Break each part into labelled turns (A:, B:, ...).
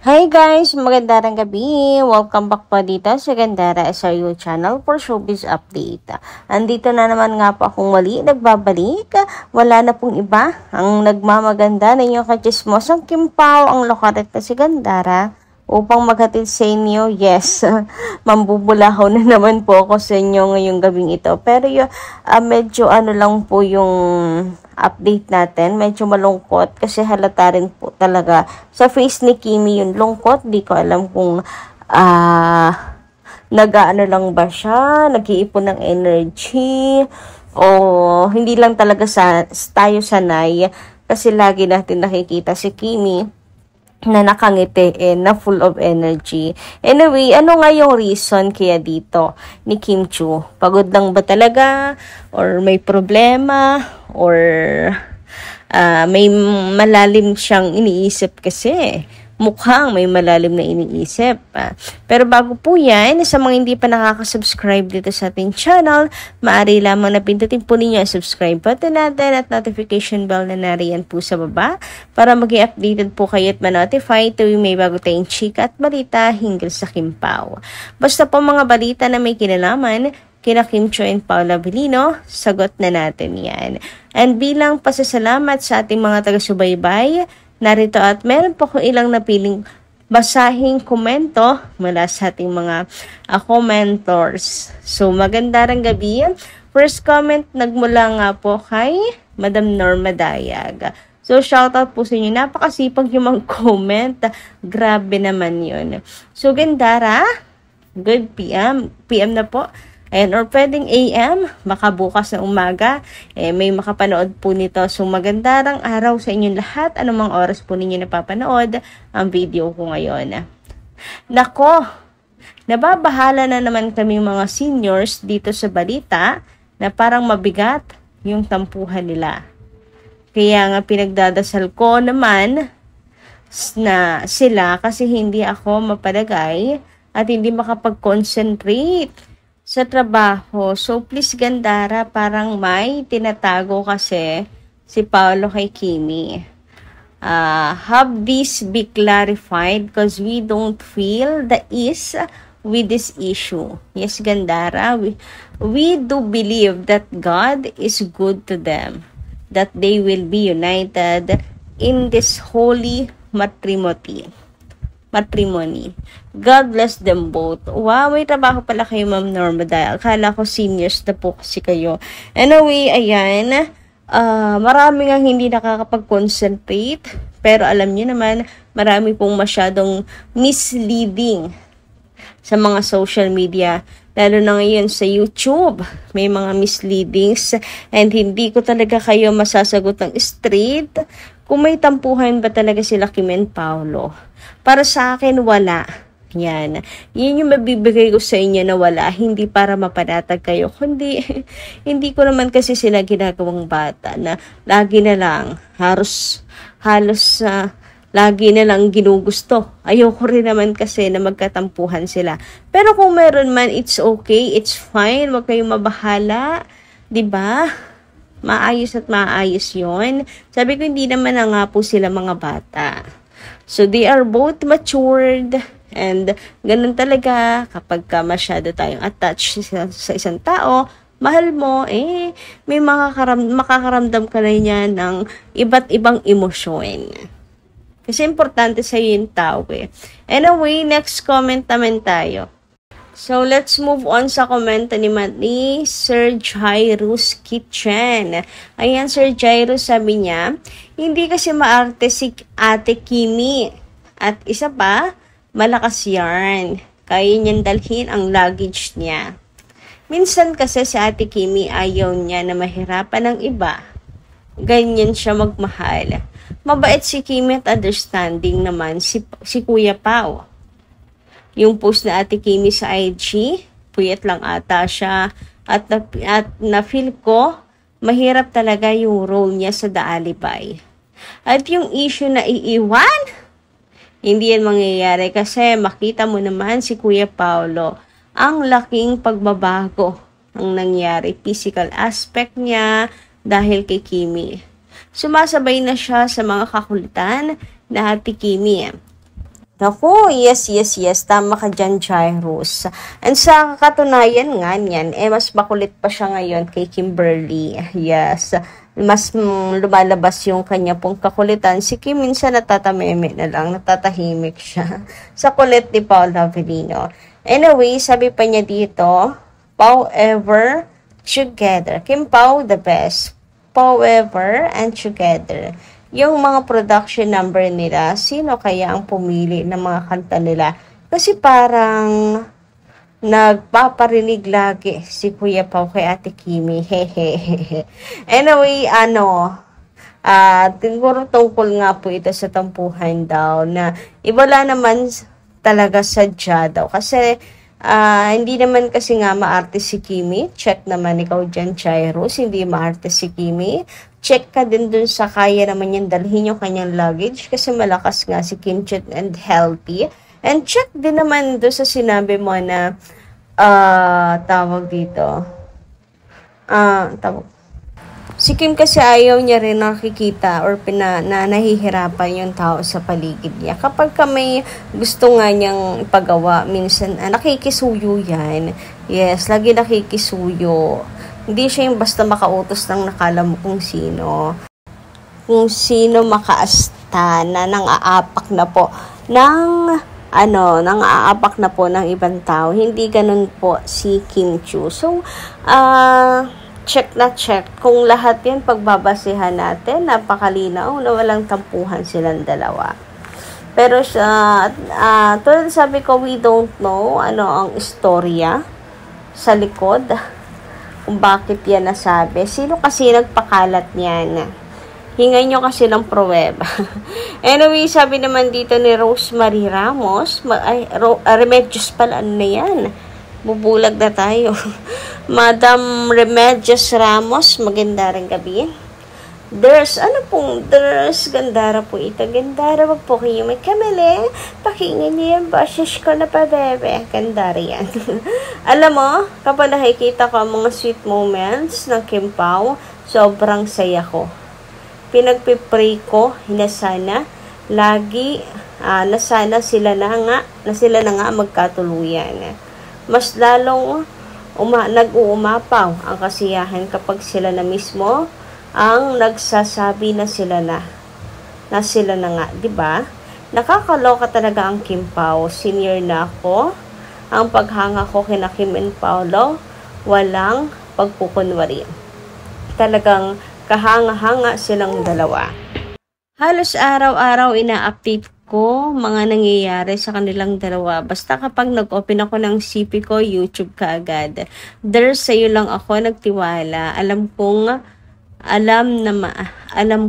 A: Hi guys! Magandang gabi! Welcome back po dito sa Gandara SRU channel for showbiz update. Andito na naman nga po akong muli nagbabalik. Wala na pong iba ang nagmamaganda na inyong kachismosang Kim Pao, ang lokaret na si Gandara, upang maghatid sa inyo. Yes, mambubulahaw na naman po ako sa inyo ngayong gabing ito. Pero medyo lang po yung update natin. Medyo malungkot kasi halata rin po talaga sa face ni Kimi yung lungkot. Di ko alam kung lang ba siya, nag-iipon ng energy, o hindi lang talaga tayo sanay kasi lagi natin nakikita si Kimi na nakangiti na full of energy. Anyway, ano nga yung reason kaya dito ni Kim Chiu? Pagod lang ba talaga? Or may problema? Or may malalim siyang iniisip kasi? Mukhang may malalim na iniisip. Pero bago po yan, sa mga hindi pa nakaka-subscribe dito sa ating channel, maaari lamang na pindutin po ninyo ang subscribe button natin at notification bell na nariyan po sa baba para maging updated po kayo at ma-notify tuwing may bago tayong chika at balita hinggil sa Kim Pao. Basta po mga balita na may kinalaman kina Kim Chiu and Paula Avellino, sagot na natin yan. And bilang pasasalamat sa ating mga taga-subaybay, narito at meron po kung ilang napiling basahing komento mula sa ating mga commentors. So, magandang gabi. First comment nagmula nga po kay Madam Norma Dayag. So, shoutout po sa inyo. Napakasipag yung mga comment. Grabe naman yun. So, Gandara, good PM. PM na po. Ayan, or pwedeng AM, baka bukas na umaga, may makapanood po nito. So, magandang araw sa inyong lahat. Anumang oras po ninyo napapanood ang video ko ngayon. Nako, nababahala na naman kami mga seniors dito sa balita na parang mabigat yung tampuhan nila. Kaya nga pinagdadasal ko naman na sila kasi hindi ako mapalagay at hindi makapag-concentrate sa trabaho. So, please Gandara, parang may tinatago kasi si Paolo kay Kimi. Have this be clarified because we don't feel the ease with this issue. Yes, Gandara, we do believe that God is good to them, that they will be united in this holy matrimony. God bless them both. Wow, may trabaho pala kayo, Ma'am Norma, dahil akala ko seniors na po kasi kayo. Anyway, ayan, marami nga hindi nakakapag-concentrate, pero alam niyo naman, marami pong masyadong misleading sa mga social media, lalo na ngayon sa YouTube. May mga misleadings and hindi ko talaga kayo masasagot ng straight kung may tampuhan ba talaga sila Kim and Paolo. Para sa akin, wala. Yan. Yan yung mabibigay ko sa inyo na wala. Hindi para mapanatag kayo. Kundi, hindi ko naman kasi sila ginagawang bata na lagi na lang, halos lagi na lang ginugusto. Ayoko rin naman kasi na magkatampuhan sila. Pero kung meron man, it's okay. It's fine. Huwag kayong mabahala. 'Di ba? Maayos at maayos yon. Sabi ko, hindi naman na nga po sila mga bata. So, they are both matured and ganun talaga kapag masyado tayong attached sa isang tao, mahal mo, may makakaramdam ka na niya ng iba't ibang emosyon. Kasi importante sa yung tao Anyway, next comment naman tayo. So, let's move on sa komento ni Sir Jairus Kitchen. Ayan, Sir Jairus, sabi niya, hindi kasi maarte si Ate Kimi. At isa pa, malakas yarn. Kaya niyang dalhin ang luggage niya. Minsan kasi si Ate Kimi ayaw niya na mahirapan ng iba. Ganyan siya magmahal. Mabait si Kimi at understanding naman si Kuya Pao. Yung post na Ate Kimi sa IG, puyat lang ata siya. At na-feel ko, mahirap talaga yung role niya sa The Alibay. At yung issue na iiwan, hindi yan mangyayari kasi makita mo naman si Kuya Paolo, ang laking pagbabago ang nangyari. Physical aspect niya dahil kay Kimi. Sumasabay na siya sa mga kakulitan na Ate Kimi. Naku, yes, yes, yes. Tama ka dyan, Jairus. And sa katunayan nga niyan, mas makulit pa siya ngayon kay Kimberly. Yes. Mas lumalabas yung kanya pong kakulitan. Si Kim minsan natatameme na lang, natatahimik siya. Sa kulit ni Paula Avellino. Anyway, sabi pa niya dito, Pau ever together. Kim Pau, the best. Pau ever and together. Yung mga production number nila, sino kaya ang pumili ng mga kanta nila? Kasi parang nagpaparinig lagi si Kuya Pao kay Ate Kimi. Hehehe. Anyway, siguro tungkol nga po ito sa tampuhan daw na wala naman talaga sadya daw. Kasi hindi naman kasi nga maarte si Kimi. Check naman ikaw dyan, Jairus. Hindi maarte si Kimi. Check ka din dun sa kaya naman yan dalhin yung kanyang luggage kasi malakas nga si Kim Chiat and healthy. And check din naman dun sa sinabi mo na tawag dito. Si Kim kasi ayaw niya rin nakikita or nahihirapan yung tao sa paligid niya. Kapag may gusto nga niyang ipagawa, minsan nakikisuyo yan. Yes, lagi nakikisuyo. Hindi siya yung basta makautos ng nakala mo kung sino. Kung sino makaasta na nang-aapak na po ng ibang tao. Hindi ganun po si Kim Chiu. So, check na check. Kung lahat yan pagbabasehan natin, napakalinaw na walang tampuhan silang dalawa. Pero tulad sabi ko, we don't know ano ang istorya sa likod kung bakit yan nasabi. Sino kasi nagpakalat niyan? Hingay nyo kasi ng pruweba. Anyway, sabi naman dito ni Rosemary Ramos, Remedios pala, ano na yan? Bubulag na tayo. Madam Remedios Ramos, maganda rin gabi. There's Gandara po ito. Gandara, wag po kayo may kamali. Pakinggan niyo yung boses ko na pa, bebe. Gandara yan. Alam mo, kapag nakikita ko ang mga sweet moments ng Kim Pao, sobrang saya ko. Pinagpipray ko, hinasana, lagi, nasana sila na nga magkatuluyan. Mas lalong nag-uumapaw ang kasiyahan kapag sila na mismo ang nagsasabi na sila na nga, di ba? Nakakaloka talaga ang Kim Pao. Senior na ako. Ang paghanga ko kina Kim and Paolo, walang pagpukunwari. Talagang kahanga-hanga silang dalawa. Halos araw-araw ina-update ko mga nangyayari sa kanilang dalawa. Basta kapag nag-open ako ng CP ko, YouTube ka agad. There's sa'yo lang ako nagtiwala. Alam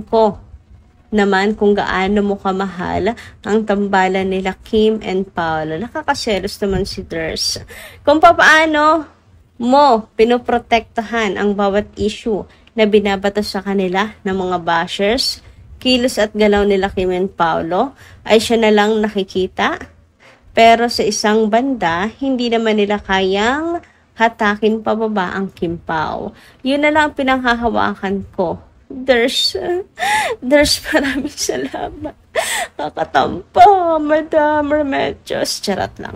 A: ko naman kung gaano mo kamahal ang tambalan nila Kim and Paolo. Nakakaselos naman si Ders. Kung paano mo pinoprotektahan ang bawat issue na binabato sa kanila ng mga bashers, kilos at galaw nila Kim and Paolo ay siya na lang nakikita. Pero sa isang banda, hindi naman nila kayang hatakin pababa ang Kim Pao. Yun na lang pinanghahawakan ko. There's maraming salamat. Nakatampa, Madam Remedios. Charot lang.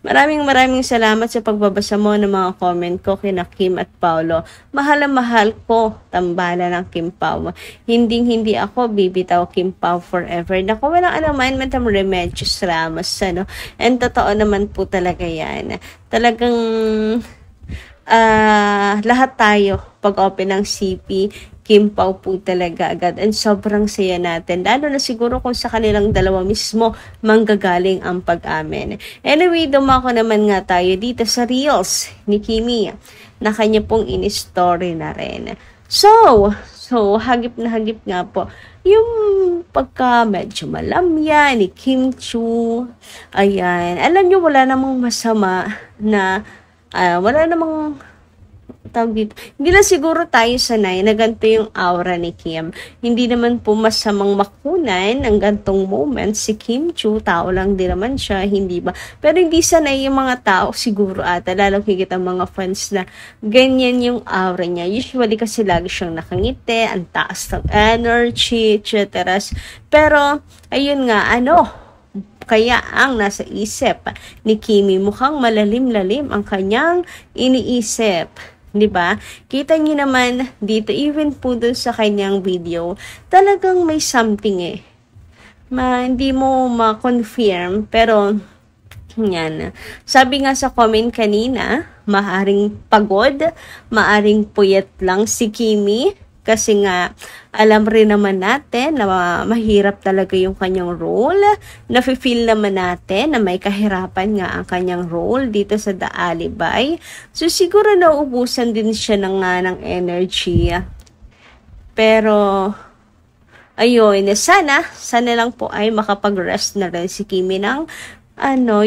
A: maraming salamat sa pagbabasa mo ng mga comment ko kina Kim at Paolo. Mahal na mahal ko tambala ng Kim Pao. Hindi ako bibitaw Kim Pao forever. Naku, walang alaman, Madam Remedios Ramos. And totoo naman po talaga yan. Talagang lahat tayo pag open ng CP, Kim Pao po talaga agad. And sobrang saya natin. Lalo na siguro kung sa kanilang dalawa mismo manggagaling ang pag-amin. Anyway, dumako naman nga tayo dito sa Reels ni Kimi na kanya pong in-story na rin. So, hagip na hagip nga po yung pagka medyo malamya ni Kim Chiu. Ayan. Alam nyo, wala namang masama na wala namang
B: tawag dito, hindi na siguro tayo sanay na ganito yung aura ni Kim. Hindi naman po masamang makunan ang gantong moment. Si Kim Chiu, tao lang din naman siya, hindi ba? Pero hindi sanay yung mga tao siguro ata, lalo higit ang mga fans na ganyan yung aura niya. Usually kasi lagi siyang nakangiti, ang taas ng energy, etc. Pero, ayun nga, kaya ang nasa isip ni Kimi, mukhang malalim-lalim ang kanyang iniisip. 'Di ba? Kita niyo naman dito, even po dun sa kanyang video, talagang may something hindi mo ma-confirm, pero yan. Sabi nga sa comment kanina, maaring pagod, maaring puyat lang si Kimi. Kasi nga, alam rin naman natin na mahirap talaga yung kanyang role. Nafe-feel naman natin na may kahirapan nga ang kanyang role dito sa The Alibay. So, siguro nauubusan din siya ng energy. Pero, ayun, sana lang po ay makapag-rest na rin si Kimi ng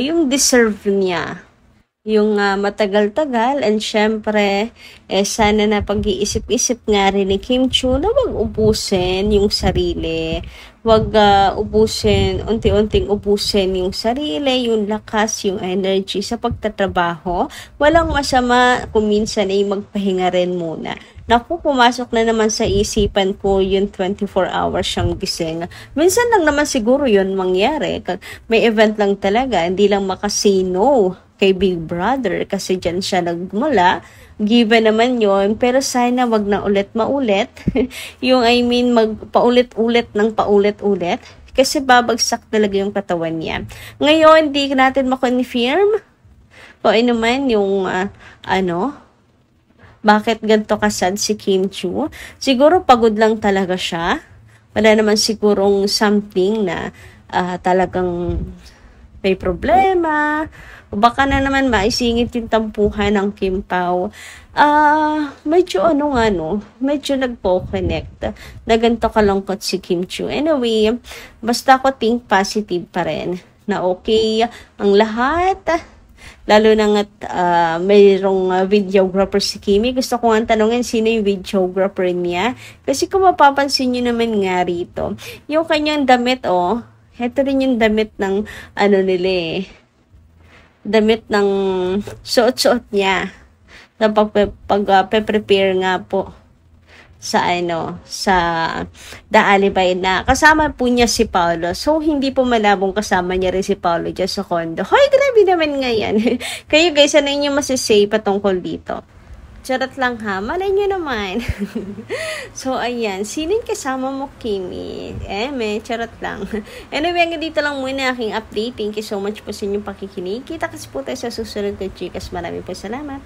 B: yung deserve niya. Yung matagal-tagal, and syempre, sana na pag-iisip-isip nga rin ni Kim Chiu na wag ubusin yung sarili. Wag unti-unting ubusin yung sarili, yung lakas, yung energy sa pagtatrabaho. Walang masama kung minsan ay magpahinga rin muna. Naku, pumasok na naman sa isipan ko yung 24 hours siyang gising. Minsan lang naman siguro yun mangyari. May event lang talaga, hindi lang makasay no kay Big Brother kasi dyan siya nagmula. Given naman yon, pero sana wag na ulit maulit. Yung magpaulit-ulit ng paulit-ulit kasi babagsak talaga yung katawan niya. Ngayon, hindi natin ma-confirm kung ano man yung bakit ganito kasad si Kim Chiu. Siguro pagod lang talaga siya. Wala naman sigurong something na talagang may problema. O baka na naman maisingit yung tampuhan ng Kim Pao. Medyo medyo nagpo-connect na ganito kalungkot si Kim Chiu. Anyway, basta ako think positive pa rin na okay ang lahat. Lalo na nga mayroong videographer si Kimi. Gusto ko nga tanongin sino yung videographer niya. Kasi kung mapapansin nyo naman nga rito, yung kanyang damit, heto rin yung damit ng nila damit ng suot-suot niya na pag-prepare nga po sa sa The Alibay na kasama po niya si Paolo. So, hindi po malabong kasama niya rin si Paolo dyan sa condo. Hoy, grabe naman nga yan. Kayo guys, ano yung masasay patungkol dito? Charot lang ha, malay nyo naman. So, ayan. Sinin kasama mo, Kimi? Charot lang. Anyway, hanggang dito lang muna aking update. Thank you so much po sa inyong pakikinig. Kita kasi po tayo sa susunod na Chicas. Maraming po salamat.